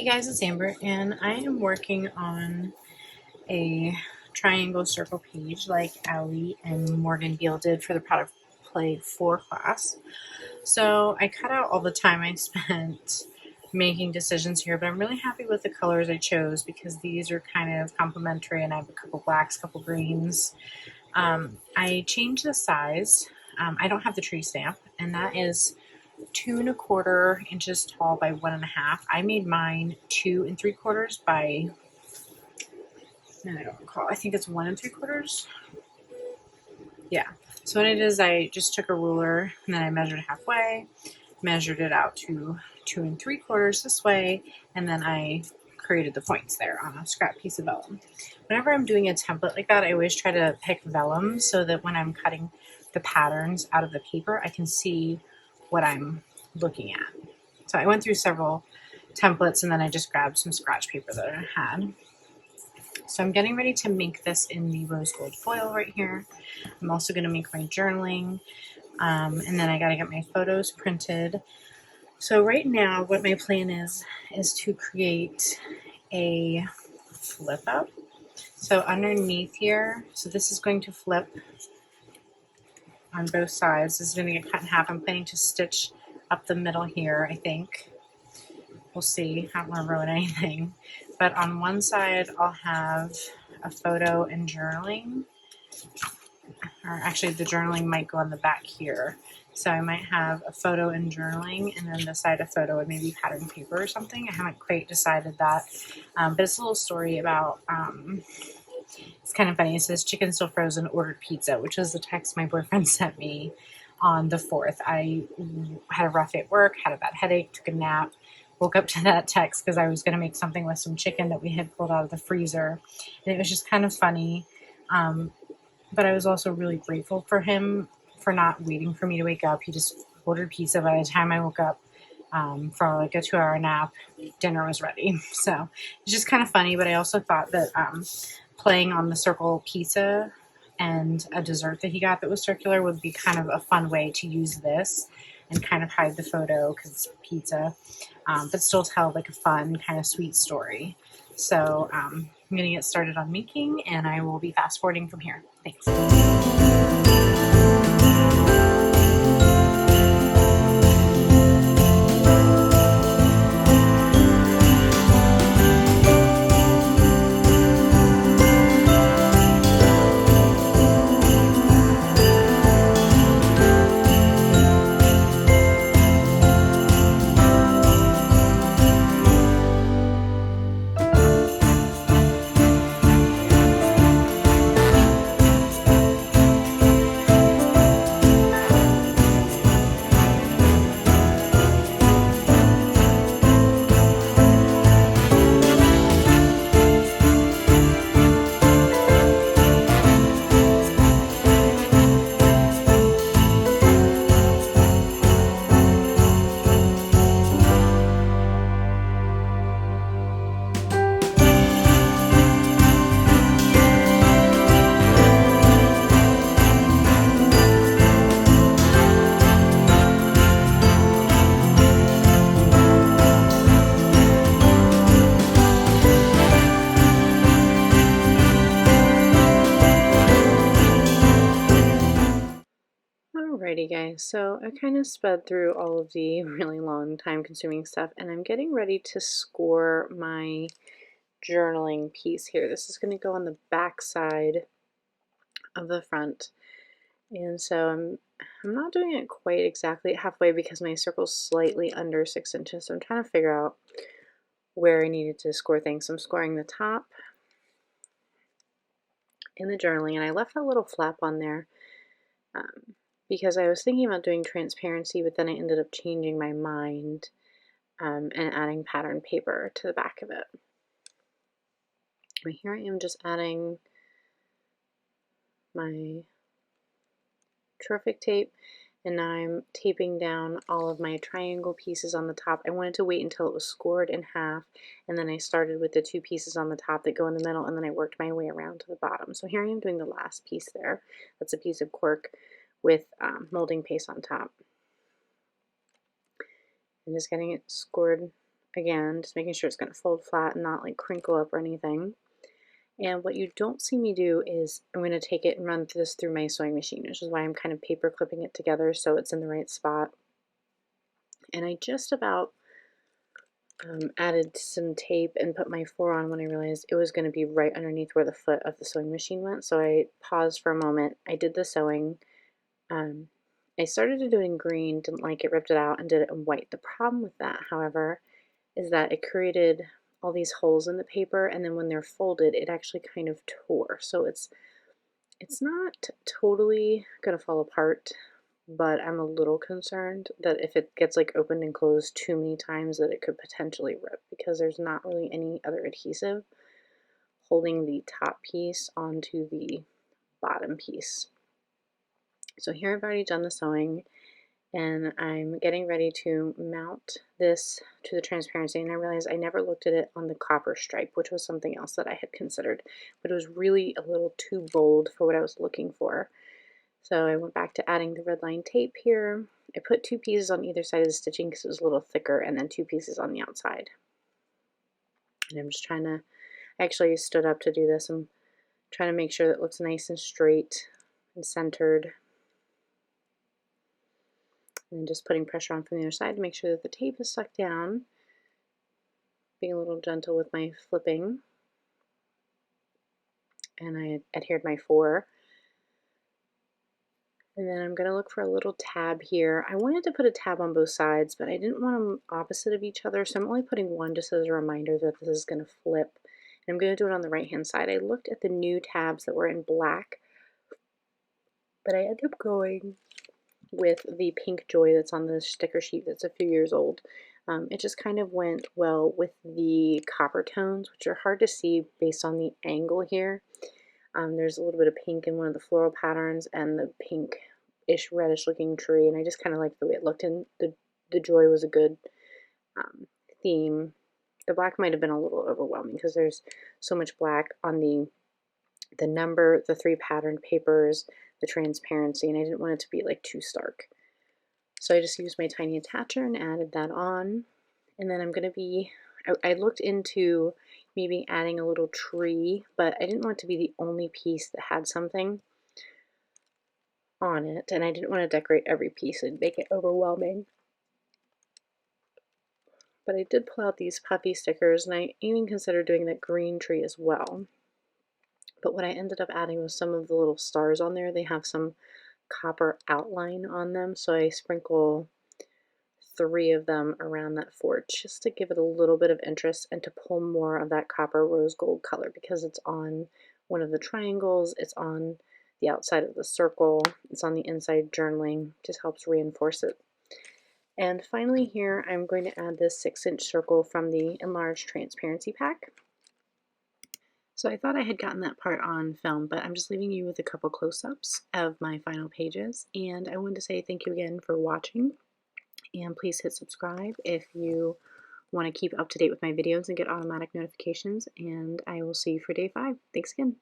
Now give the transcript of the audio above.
Hey guys, it's Amber, and I am working on a triangle circle page like Allie and Morgan Beal did for the Product Play 4 class. So I cut out all the time I spent making decisions here, but I'm really happy with the colors I chose because these are kind of complementary, and I have a couple blacks, couple greens. I changed the size. I don't have the tree stamp, and that is 2¼ inches tall by 1.5. I made mine 2¾ by, and I don't recall, I think it's 1¾ Yeah. So what I did is I just took a ruler and then I measured halfway, measured it out to 2¾ this way, and then I created the points there on a scrap piece of vellum. Whenever I'm doing a template like that, I always try to pick vellum so that when I'm cutting the patterns out of the paper, I can see what I'm looking at. So I went through several templates and then I just grabbed some scratch paper that I had. So I'm getting ready to make this in the rose gold foil right here. I'm also going to make my journaling, and then I got to get my photos printed. So right now what my plan is to create a flip up. So underneath here, so this is going to flip on both sides. This is going to get cut in half. I'm planning to stitch up the middle here, I think. We'll see. I don't want to ruin anything. But on one side, I'll have a photo and journaling. Or actually, the journaling might go on the back here. So I might have a photo and journaling, and then the side a photo and maybe pattern paper or something. I haven't quite decided that. But it's a little story about, it's kind of funny. It says, "Chicken still frozen, ordered pizza," which was the text my boyfriend sent me on the 4th. I had a rough day at work, had a bad headache, took a nap, woke up to that text because I was going to make something with some chicken that we had pulled out of the freezer. And it was just kind of funny. But I was also really grateful for him for not waiting for me to wake up. He just ordered pizza. By the time I woke up for like a 2-hour nap, dinner was ready. So it's just kind of funny. But I also thought that playing on the circle pizza and a dessert that he got that was circular would be kind of a fun way to use this and kind of hide the photo because it's pizza, but still tell like a fun kind of sweet story. So I'm going to get started on making, and I will be fast forwarding from here. Thanks. Alrighty guys, so I kind of sped through all of the really long time consuming stuff, and I'm getting ready to score my journaling piece here. This is going to go on the back side of the front, and so I'm not doing it quite exactly halfway because my circle's slightly under 6 inches, so I'm trying to figure out where I needed to score things. So I'm scoring the top in the journaling, and I left a little flap on there because I was thinking about doing transparency, but then I ended up changing my mind and adding pattern paper to the back of it. But here I am just adding my Terrific tape, and now I'm taping down all of my triangle pieces on the top. I wanted to wait until it was scored in half, and then I started with the 2 pieces on the top that go in the middle, and then I worked my way around to the bottom. So here I am doing the last piece there. That's a piece of cork with molding paste on top. I'm just getting it scored again, just making sure it's going to fold flat and not like crinkle up or anything. And what you don't see me do is I'm going to take it and run this through my sewing machine, which is why I'm kind of paper clipping it together so it's in the right spot. And I just about added some tape and put my 4 on when I realized it was going to be right underneath where the foot of the sewing machine went. So I paused for a moment. I did the sewing. I started to do it in green, didn't like it, ripped it out, and did it in white. The problem with that, however, is that it created all these holes in the paper, and then when they're folded, it actually kind of tore. So it's not totally going to fall apart, but I'm a little concerned that if it gets like opened and closed too many times that it could potentially rip, because there's not really any other adhesive holding the top piece onto the bottom piece. So here I've already done the sewing, and I'm getting ready to mount this to the transparency, and I realized I never looked at it on the copper stripe, which was something else that I had considered, but it was really a little too bold for what I was looking for. So I went back to adding the red line tape here. I put 2 pieces on either side of the stitching because it was a little thicker, and then 2 pieces on the outside. And I'm just trying to, I actually stood up to do this. I'm trying to make sure that it looks nice and straight and centered. And then just putting pressure on from the other side to make sure that the tape is stuck down. Being a little gentle with my flipping. And I adhered my 4. And then I'm going to look for a little tab here. I wanted to put a tab on both sides, but I didn't want them opposite of each other, so I'm only putting one just as a reminder that this is going to flip. And I'm going to do it on the right-hand side. I looked at the new tabs that were in black, but I ended up going with the pink Joy that's on the sticker sheet that's a few years old. It just kind of went well with the copper tones, which are hard to see based on the angle here. There's a little bit of pink in one of the floral patterns and the pink-ish reddish looking tree, and I just kind of liked the way it looked, and the Joy was a good theme. The black might have been a little overwhelming because there's so much black on the number, the 3 patterned papers, the transparency, and I didn't want it to be like too stark. So I just used my tiny attacher and added that on. And then I'm going to be, I looked into maybe adding a little tree, but I didn't want it to be the only piece that had something on it, and I didn't want to decorate every piece and make it overwhelming. But I did pull out these puffy stickers, and I even considered doing that green tree as well. But what I ended up adding was some of the little stars on there. They have some copper outline on them, so I sprinkle 3 of them around that 4 just to give it a little bit of interest and to pull more of that copper rose gold color, because it's on one of the triangles, it's on the outside of the circle, it's on the inside journaling, just helps reinforce it. And finally here I'm going to add this 6-inch circle from the enlarged transparency pack. So I thought I had gotten that part on film, but I'm just leaving you with a couple close-ups of my final pages, and I wanted to say thank you again for watching, and please hit subscribe if you want to keep up to date with my videos and get automatic notifications, and I will see you for day 5. Thanks again.